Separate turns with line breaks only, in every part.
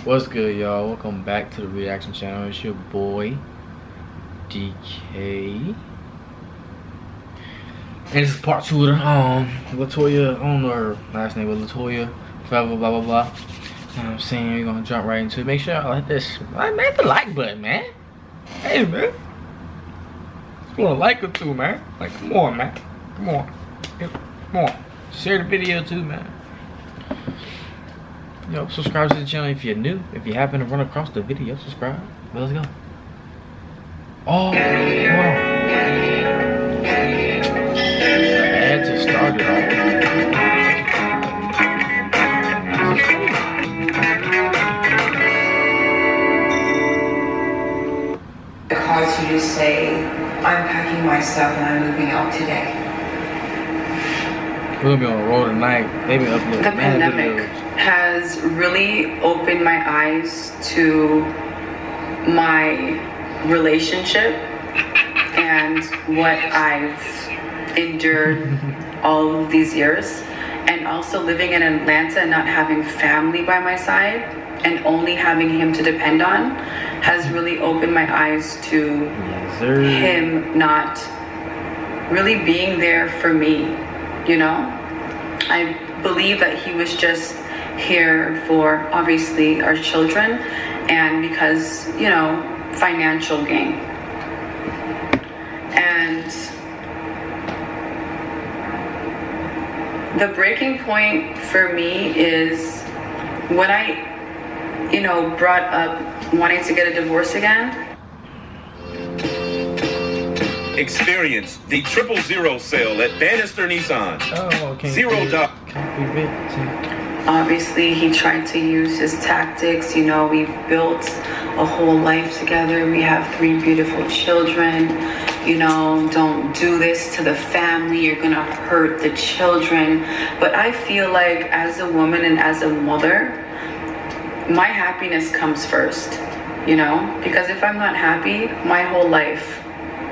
What's good, y'all? Welcome back to the reaction channel. It's your boy DK, and this is part 2 of the LATOYA. I don't know her last name, but LATOYA Forever, blah blah blah. You know what I'm saying? We're gonna jump right into it. Make sure y'all hit this, hit the like button, man. Hey, man, just want to like or two, man. Like, come on, man. Come on, come on. Share the video too, man. Yo, subscribe to the channel if you're new. If you happen to run across the video, subscribe. But let's go. Oh, wow. I had to start it off.
Caused you to say, I'm packing my stuff and I'm moving out today?
We're gonna be on the road tonight. Maybe upload.
The pandemic has really opened my eyes to my relationship and what I've endured all of these years, and also living in Atlanta and not having family by my side and only having him to depend on has really opened my eyes to him not really being there for me, you know? I believe that he was just here for obviously our children and because, you know, financial gain. And the breaking point for me is when I, you know, brought up wanting to get a divorce again.
Experience the 000 sale at Bannister Nissan.
Oh, okay.
$0.
Obviously, he tried to use his tactics. You know, we've built a whole life together. We have 3 beautiful children. You know, don't do this to the family. You're gonna hurt the children. But I feel like as a woman and as a mother, my happiness comes first, you know? Because if I'm not happy, my whole life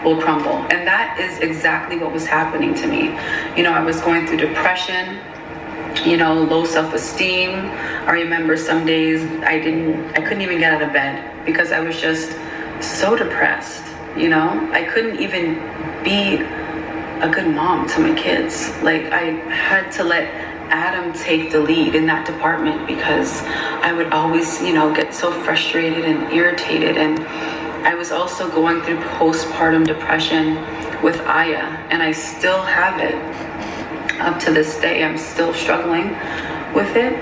will crumble. And that is exactly what was happening to me. You know, I was going through depression, you know, low self-esteem. I remember some days I couldn't even get out of bed because I was just so depressed, you know? I couldn't even be a good mom to my kids. Like, I had to let Adam take the lead in that department because I would always, you know, get so frustrated and irritated. And I was also going through postpartum depression with Aya, and I still have it. Up to this day, I'm still struggling with it.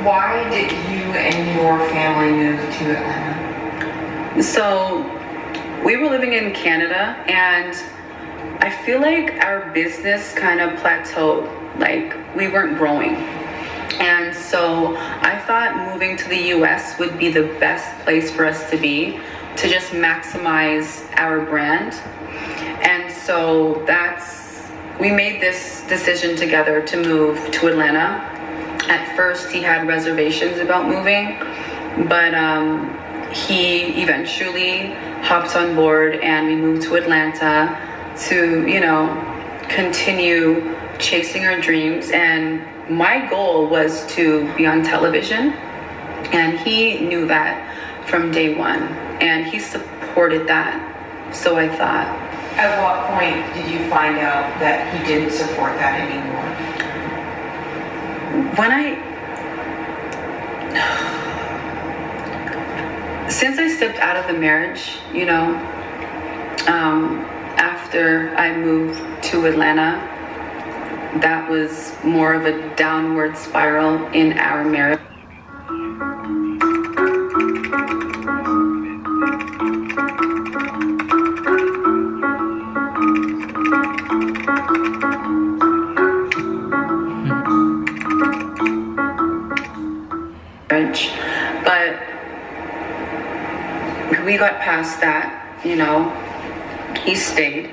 Why did you and your family move to Atlanta?
So we were living in Canada, and I feel like our business kind of plateaued. Like, we weren't growing. And so I thought moving to the US would be the best place for us to be, to just maximize our brand. And so we made this decision together to move to Atlanta. At first, he had reservations about moving, but he eventually hopped on board and we moved to Atlanta to, you know, continue chasing our dreams. And my goal was to be on television, and he knew that from day one, and he supported that. So I thought,
at what point did you find out that he didn't support that anymore?
Since I stepped out of the marriage, you know, after I moved to Atlanta, that was more of a downward spiral in our marriage. But we got past that, you know. He stayed.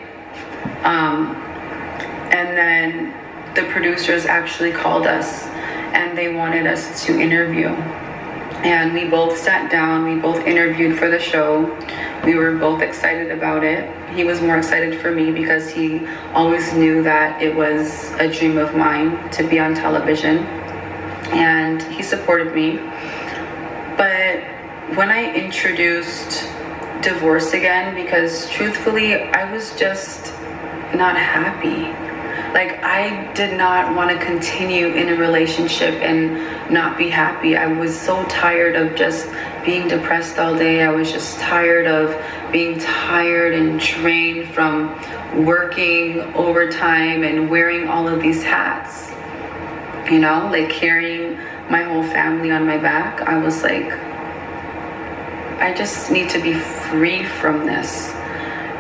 And then the producers actually called us and they wanted us to interview. And we both sat down, we both interviewed for the show. We were both excited about it. He was more excited for me because he always knew that it was a dream of mine to be on television. And he supported me. But when I introduced divorce again, because truthfully, I was just not happy. Like, I did not want to continue in a relationship and not be happy. I was so tired of just being depressed all day. I was just tired of being tired and drained from working overtime and wearing all of these hats, you know, like carrying my whole family on my back. I was like, I just need to be free from this.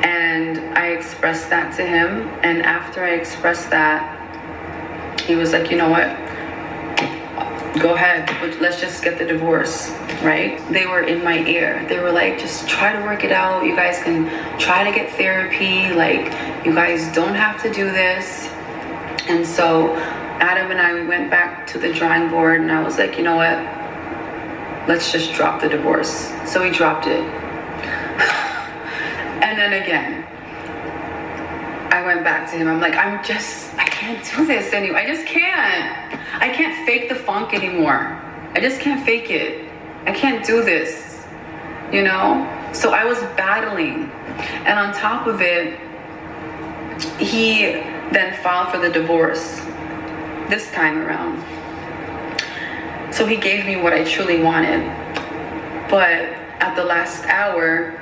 And I expressed that to him. And after I expressed that, he was like, you know what? Go ahead. Let's just get the divorce, right? They were in my ear. They were like, just try to work it out. You guys can try to get therapy. Like, you guys don't have to do this. And so Adam and I, we went back to the drawing board, and I was like, you know what? Let's just drop the divorce. So we dropped it. And then again, I went back to him. I'm like, I can't do this anymore. I just can't. I can't fake the funk anymore. I just can't fake it. I can't do this, you know? So I was battling. And on top of it, he then filed for the divorce this time around. So he gave me what I truly wanted. But at the last hour,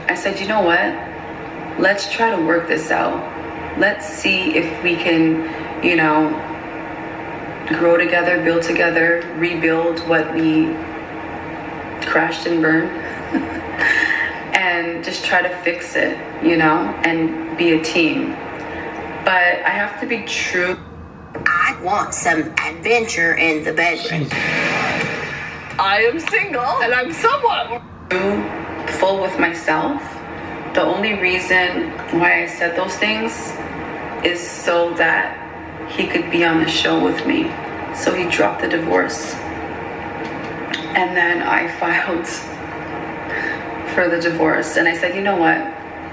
I said, you know what? Let's try to work this out. Let's see if we can, you know, grow together, build together, rebuild what we crashed and burned. And just try to fix it, you know, and be a team. But I have to be true.
I want some adventure in the bedroom.
I am single and I'm somewhat
full with myself. The only reason why I said those things is so that he could be on the show with me. So he dropped the divorce. And then I filed for the divorce. And I said, you know what?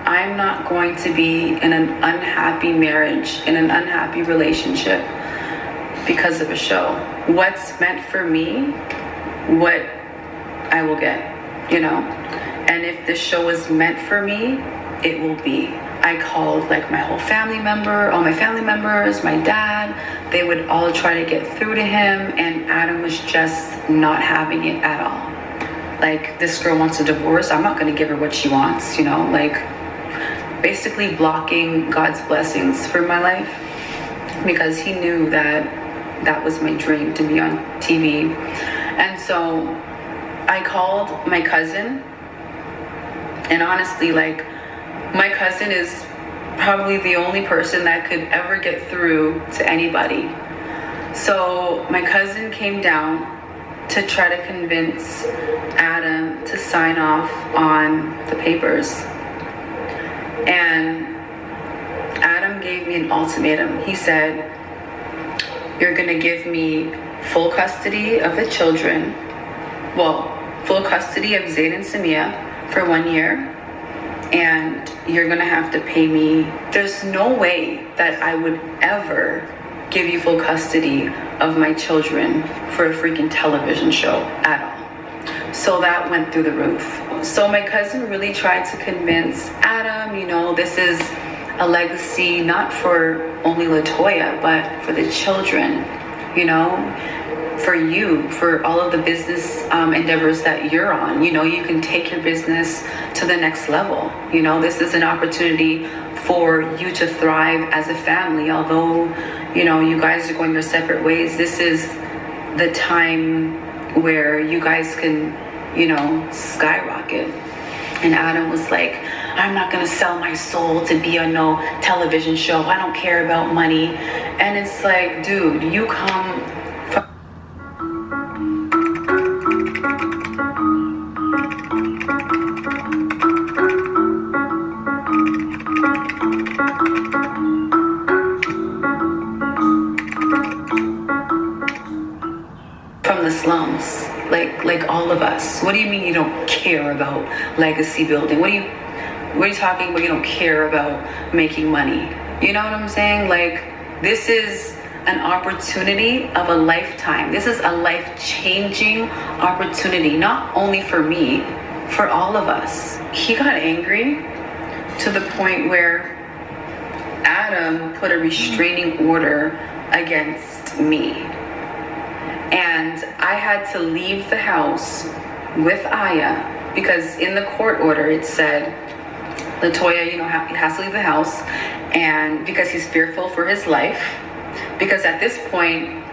I'm not going to be in an unhappy marriage, in an unhappy relationship because of a show. What's meant for me, what I will get, you know? And if the show is meant for me, it will be. I called like my whole family member, all my family members, my dad. They would all try to get through to him, and Adam was just not having it at all. Like, this girl wants a divorce. I'm not gonna give her what she wants, you know? Like, basically blocking God's blessings for my life, because he knew that that was my dream, to be on TV. And so I called my cousin, and honestly, like, my cousin is probably the only person that could ever get through to anybody. So my cousin came down to try to convince Adam to sign off on the papers. And Adam gave me an ultimatum. He said, you're gonna give me full custody of the children, well, full custody of Zayn and Samia for 1 year, and you're gonna have to pay me. There's no way that I would ever give you full custody of my children for a freaking television show at all. So that went through the roof. So my cousin really tried to convince Adam, you know, this is a legacy not for only LATOYA, but for the children, you know, for you, for all of the business endeavors that you're on. You know, you can take your business to the next level. You know, this is an opportunity for you to thrive as a family. Although, you know, you guys are going your separate ways, this is the time where you guys can, you know, skyrocket. And Adam was like, I'm not gonna sell my soul to be on no television show. I don't care about money. And it's like, dude, you come from the slums, like all of us. What do you mean you don't care about legacy building? What are you talking about? You don't care about making money? You know what I'm saying? Like, this is an opportunity of a lifetime. This is a life-changing opportunity, not only for me, for all of us. He got angry to the point where Adam put a restraining order against me. And I had to leave the house with Aya because in the court order it said, LATOYA, he has to leave the house, and because he's fearful for his life. Because at this point,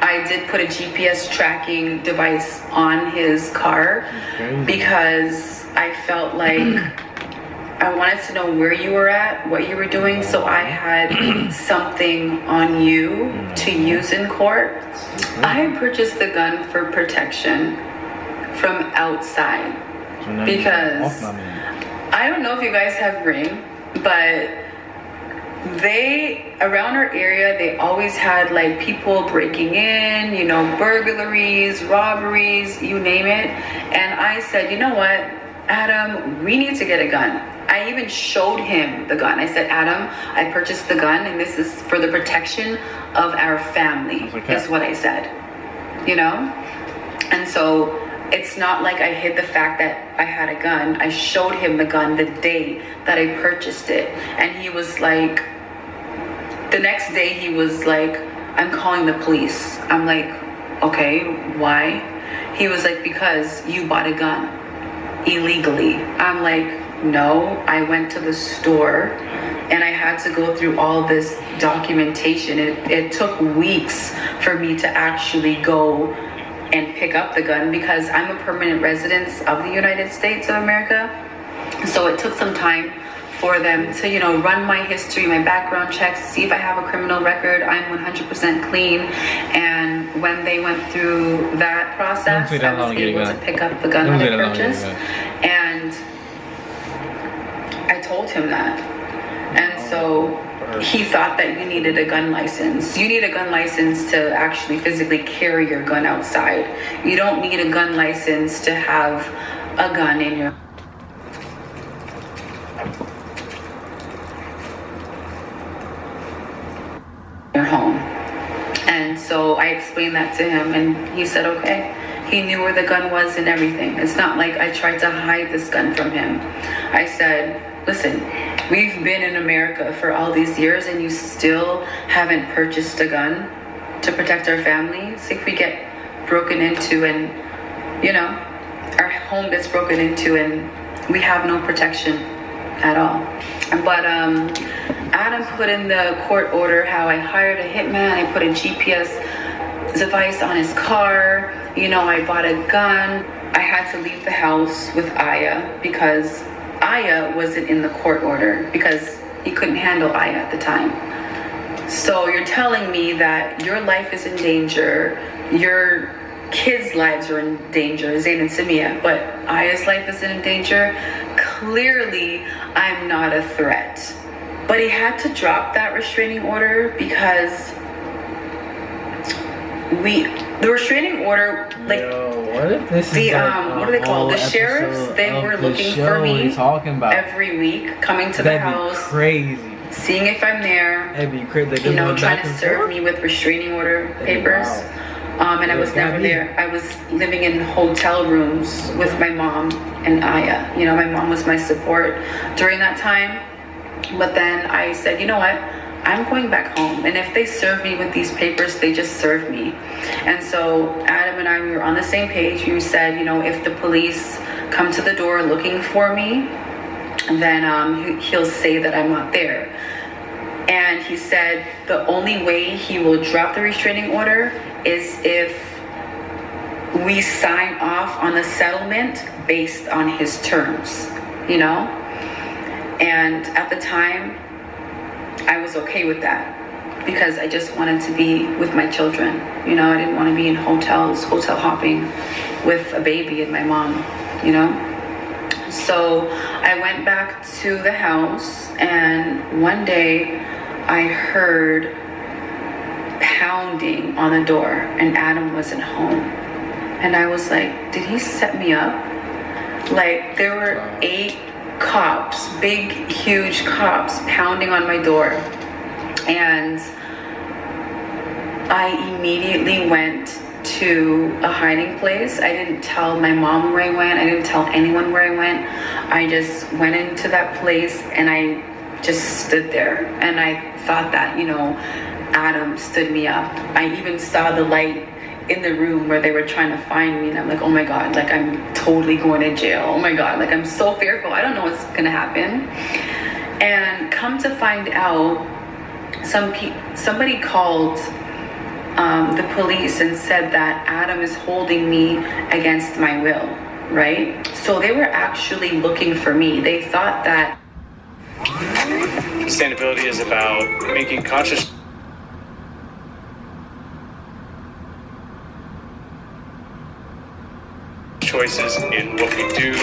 I did put a GPS tracking device on his car because I felt like I wanted to know where you were at, what you were doing, so I had something on you to use in court. I purchased the gun for protection from outside because I don't know if you guys have Ring, but around our area, they always had like people breaking in, you know, burglaries, robberies, you name it. And I said, you know what, Adam, we need to get a gun. I even showed him the gun. I said, Adam, I purchased the gun and this is for the protection of our family, is what I said, you know? And so it's not like I hid the fact that I had a gun. I showed him the gun the day that I purchased it. And he was like, the next day he was like, I'm calling the police. I'm like, okay, why? He was like, because you bought a gun illegally. I'm like, no, I went to the store and I had to go through all this documentation. It took weeks for me to actually go and pick up the gun because I'm a permanent resident of the United States of America. So it took some time for them to, you know, run my history, my background checks, see if I have a criminal record. I'm 100% clean. And when they went through that process, I was able to pick up the gun that I purchased. And I told him that. And so he thought that you needed a gun license. You need a gun license to actually physically carry your gun outside. You don't need a gun license to have a gun in your home. And so I explained that to him and he said, okay. He knew where the gun was and everything. It's not like I tried to hide this gun from him. I said, listen, we've been in America for all these years and you still haven't purchased a gun to protect our family. So if we get broken into and, you know, our home gets broken into and we have no protection at all. But Adam put in the court order how I hired a hitman. I put a GPS device on his car. You know, I bought a gun. I had to leave the house with Aya because Aya wasn't in the court order because he couldn't handle Aya at the time. So you're telling me that your life is in danger, your kids' lives are in danger, Zayn and Samia, but Aya's life is in danger. Clearly, I'm not a threat. But he had to drop that restraining order because the restraining order, like,
what if this is like
what are they called? The sheriffs, they were looking for me every week, coming to the house,
crazy,
seeing if I'm there.
That'd be crazy.
You know, trying to serve me with restraining order papers. And I was never there. I was living in hotel rooms with my mom and Aya. You know, my mom was my support during that time. But then I said, you know what? I'm going back home, and if they serve me with these papers, they just serve me. And so Adam and I, we were on the same page. We said, you know, if the police come to the door looking for me, then he'll say that I'm not there. And he said the only way he will drop the restraining order is if we sign off on the settlement based on his terms, you know? And at the time, I was okay with that because I just wanted to be with my children. You know, I didn't want to be in hotels, hotel hopping with a baby and my mom, you know? So I went back to the house and one day I heard pounding on the door and Adam wasn't home. And I was like, did he set me up? Like, there were 8 cops, big, huge cops pounding on my door. And I immediately went to a hiding place. I didn't tell my mom where I went. I didn't tell anyone where I went. I just went into that place and I just stood there. And I thought that, you know, Adam stood me up. I even saw the light in the room where they were trying to find me, and I'm like, oh my God, like I'm totally going to jail. Oh my God, like I'm so fearful. I don't know what's gonna happen. And come to find out, somebody called the police and said that Adam is holding me against my will, right? So they were actually looking for me. They thought that
sustainability is about making conscious choices in what we do,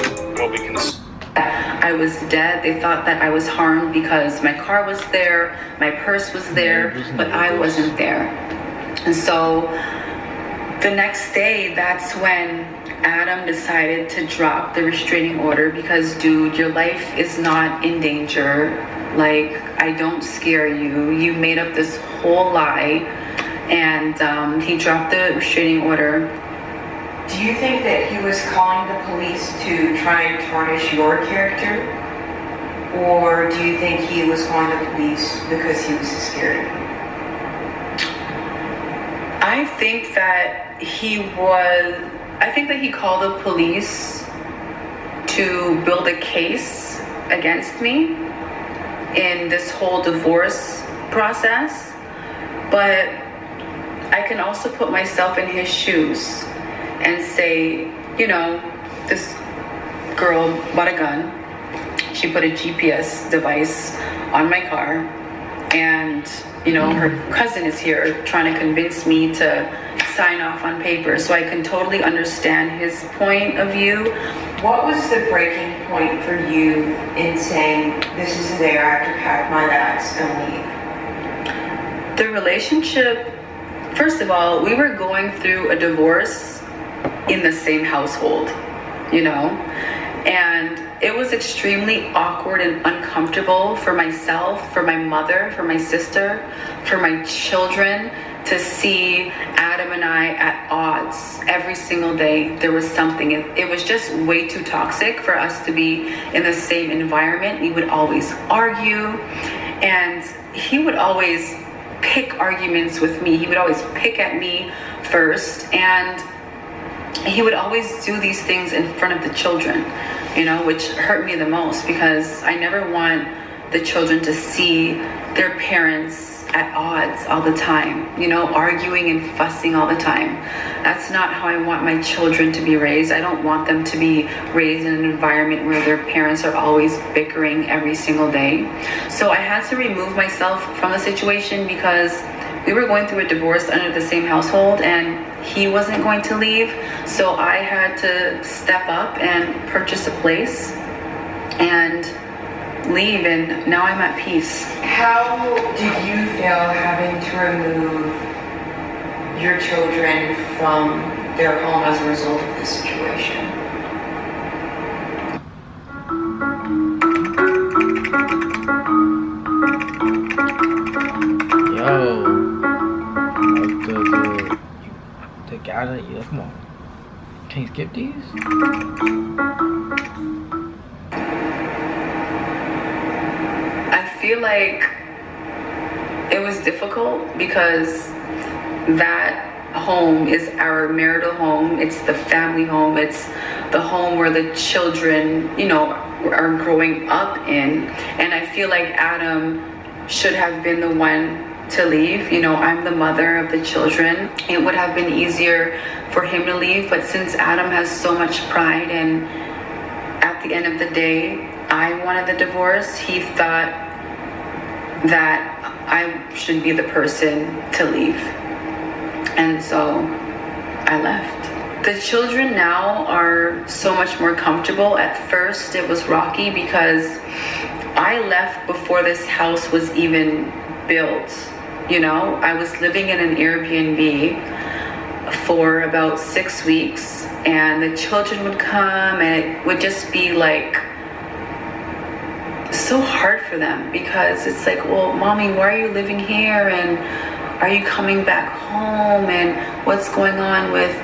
what we consume.
I was dead. They thought that I was harmed because my car was there, my purse was there, but I wasn't there. And so the next day, that's when Adam decided to drop the restraining order because, dude, your life is not in danger. Like, I don't scare you. You made up this whole lie. And he dropped the restraining order.
Do you think that he was calling the police to try and tarnish your character? Or do you think he was calling the police because he was scared of you?
I think that he called the police to build a case against me in this whole divorce process. But I can also put myself in his shoes and say, you know, this girl bought a gun. She put a GPS device on my car, and, you know, her cousin is here trying to convince me to sign off on paper. So I can totally understand his point of view.
What was the breaking point for you in saying, this is the day I have to pack my bags and leave?
The relationship, first of all, we were going through a divorce in the same household, you know, and it was extremely awkward and uncomfortable for myself, for my mother, for my sister, for my children to see Adam and I at odds every single day. There was something, it was just way too toxic for us to be in the same environment. We would always argue, and he would always pick arguments with me. He would always pick at me first, and he would always do these things in front of the children, you know, which hurt me the most because I never want the children to see their parents at odds all the time, you know, arguing and fussing all the time. That's not how I want my children to be raised. I don't want them to be raised in an environment where their parents are always bickering every single day. So I had to remove myself from the situation because we were going through a divorce under the same household, and he wasn't going to leave. So I had to step up and purchase a place and leave, and now I'm at peace.
How did you feel having to remove your children from their home as a result of this situation?
The guy that you, come on, can't skip these.
I feel like it was difficult because that home is our marital home. It's the family home. It's the home where the children, you know, are growing up in. And I feel like Adam should have been the one to leave. You know, I'm the mother of the children. It would have been easier for him to leave, but since Adam has so much pride, and at the end of the day, I wanted the divorce, he thought that I should be the person to leave. And so I left. The children now are so much more comfortable. At first it was rocky because I left before this house was even built. You know, I was living in an Airbnb for about 6 weeks, and the children would come, and it would just be like so hard for them because it's like, well, mommy, why are you living here? And are you coming back home, and what's going on with,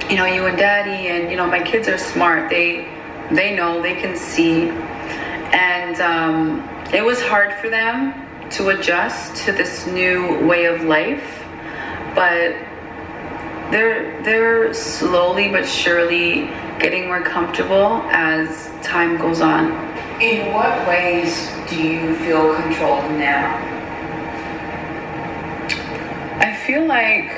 you know, you and daddy? And, you know, my kids are smart. They know, they can see. And it was hard for them to adjust to this new way of life, but they're slowly but surely getting more comfortable as time goes on.
In what ways do you feel controlled now?
I feel like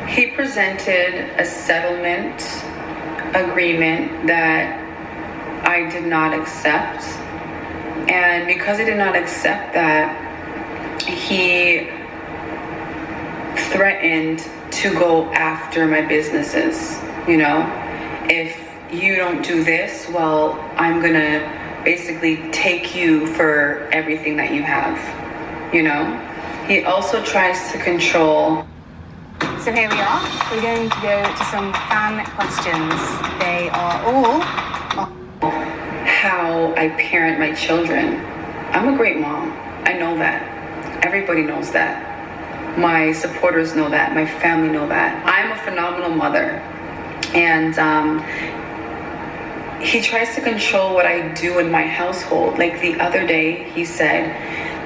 he presented a settlement agreement that I did not accept. And because I did not accept that, he threatened to go after my businesses. You know, if you don't do this, well, I'm gonna basically take you for everything that you have, you know? He also tries to control.
So here we are. We're going to go to some fan questions. They are all
how I parent my children. I'm a great mom. I know that. Everybody knows that. My supporters know that. My family know that. I'm a phenomenal mother. And he tries to control what I do in my household. Like the other day, he said,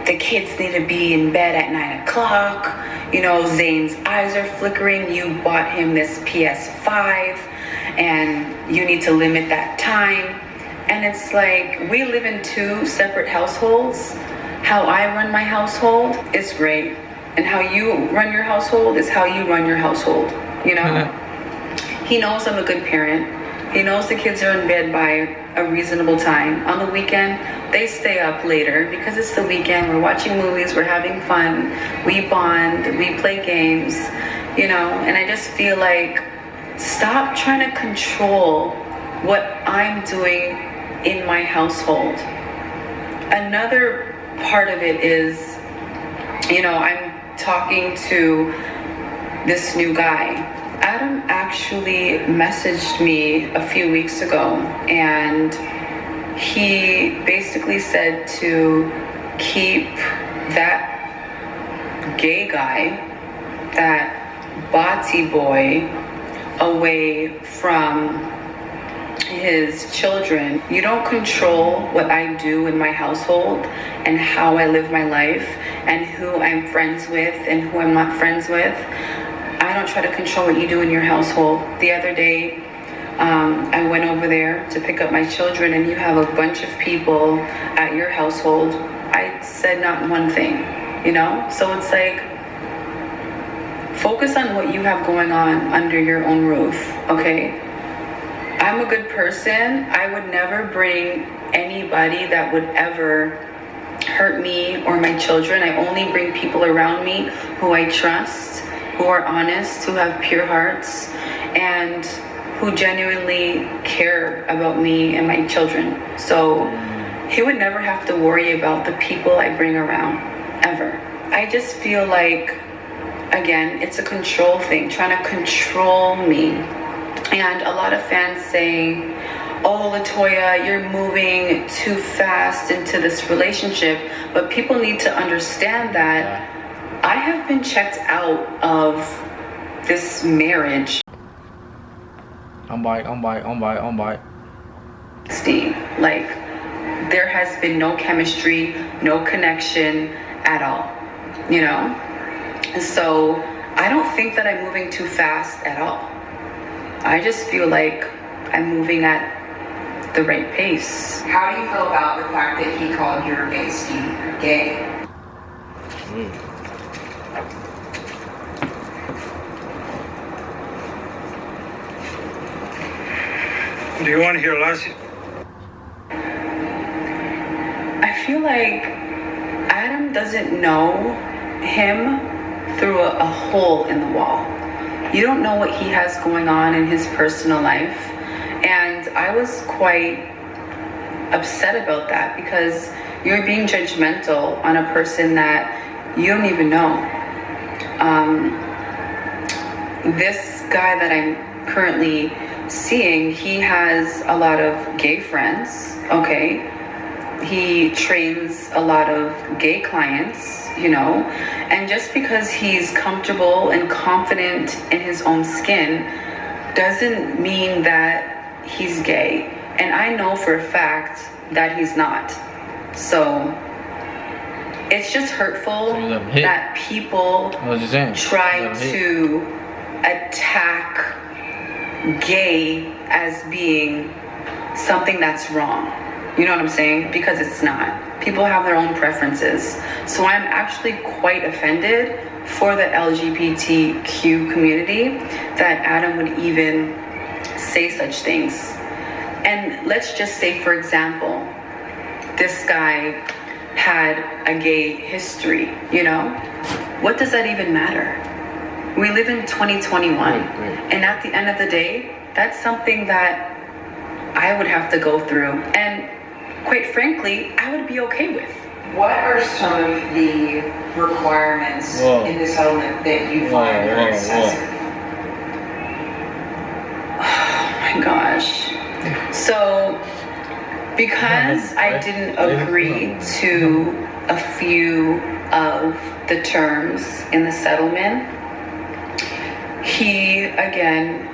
the kids need to be in bed at 9 o'clock. You know, Zane's eyes are flickering. You bought him this PS5 and you need to limit that time. And it's like, we live in two separate households. How I run my household is great. And how you run your household is how you run your household, you know? He knows I'm a good parent. He knows the kids are in bed by a reasonable time. On the weekend, they stay up later because it's the weekend. We're watching movies, we're having fun, we bond, we play games, you know? And I just feel like, stop trying to control what I'm doing in my household. Another part of it is, you know, I'm talking to this new guy. Adam actually messaged me a few weeks ago, and he basically said to keep that gay guy, that Bati boy, away from his children. You don't control what I do in my household and how I live my life and who I'm friends with and who I'm not friends with. I don't try to control what you do in your household. The other day, I went over there to pick up my children, and you have a bunch of people at your household. I said not one thing, you know? So it's like, focus on what you have going on under your own roof, okay? I'm a good person. I would never bring anybody that would ever hurt me or my children. I only bring people around me who I trust, who are honest, who have pure hearts, and who genuinely care about me and my children. So he would never have to worry about the people I bring around, ever. I just feel like, again, it's a control thing, trying to control me. And a lot of fans say, oh, LATOYA, you're moving too fast into this relationship. But people need to understand that I have been checked out of this marriage.
On bite.
Steve, like, there has been no chemistry, no connection at all, you know? So I don't think that I'm moving too fast at all. I just feel like I'm moving at the right pace.
How do you feel about the fact that he called your bestie gay?
Do you want to hear less?
I feel like Adam doesn't know him through a hole in the wall. You don't know what he has going on in his personal life. And I was quite upset about that, because you're being judgmental on a person that you don't even know. This guy that I'm currently seeing, he has a lot of gay friends, okay? He trains a lot of gay clients. you know? And just because he's comfortable and confident in his own skin doesn't mean that he's gay. And I know for a fact that he's not. So it's just hurtful that people try to attack gay as being something that's wrong. You know what I'm saying? Because it's not. People have their own preferences. So I'm actually quite offended for the LGBTQ community that Adam would even say such things. And let's just say, for example, this guy had a gay history, you know? What does that even matter? We live in 2021, and at the end of the day, that's something that I would have to go through, and quite frankly, I would be okay with.
What are some of the requirements in the settlement that you find are excessive?
Oh my gosh. So, because I didn't agree to a few of the terms in the settlement, he again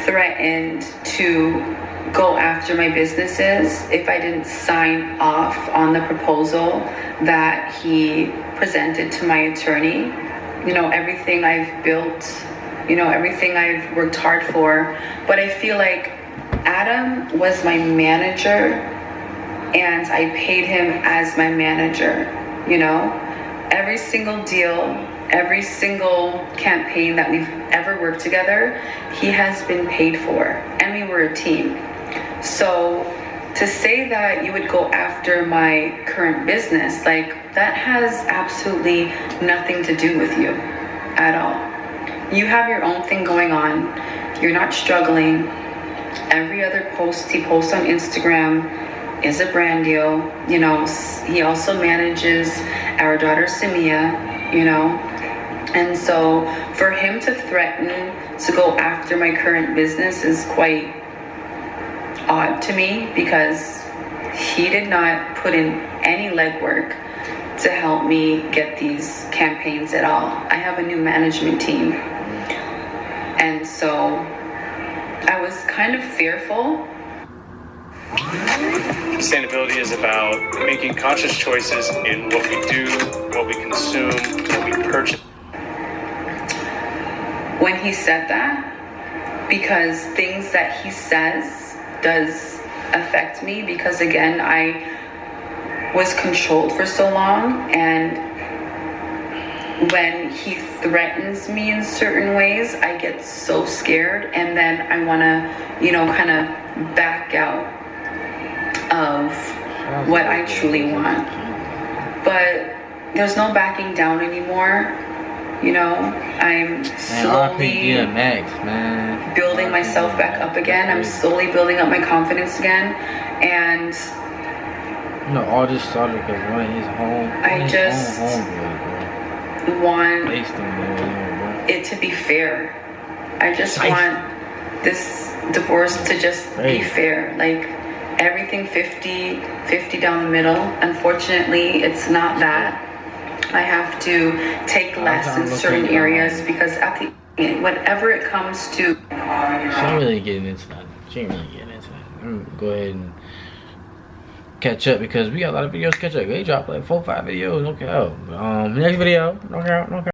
threatened to go after my businesses if I didn't sign off on the proposal that he presented to my attorney. You know, everything I've built, you know, everything I've worked hard for. But I feel like Adam was my manager and I paid him as my manager, you know? Every single deal, every single campaign that we've ever worked together, he has been paid for, and we were a team. So to say that you would go after my current business, like, that has absolutely nothing to do with you at all. You have your own thing going on. You're not struggling. Every other post he posts on Instagram is a brand deal. You know, he also manages our daughter Samia, you know. And so for him to threaten to go after my current business is quite odd to me, because he did not put in any legwork to help me get these campaigns at all. I have a new management team. And so I was kind of fearful.
Sustainability is about making conscious choices in what we do, what we consume, what we purchase.
When he said that, because things that he says does affect me, because again, I was controlled for so long, and when he threatens me in certain ways, I get so scared, and then I want to, you know, kind of back out of what I truly want. But there's no backing down anymore. You know, I'm slowly building myself back up again. I'm slowly building up my confidence again. And
you know, all this started because one of his
I just want it to be fair. I just want this divorce to just be fair. Like, everything 50-50 down the middle. Unfortunately, it's not that. I have to take less in certain areas, because at the end, whenever it comes to...
She ain't really getting into that. I'm gonna go ahead and catch up, because we got a lot of videos to catch up. They dropped like 4 or 5 videos. Okay, next video. Okay.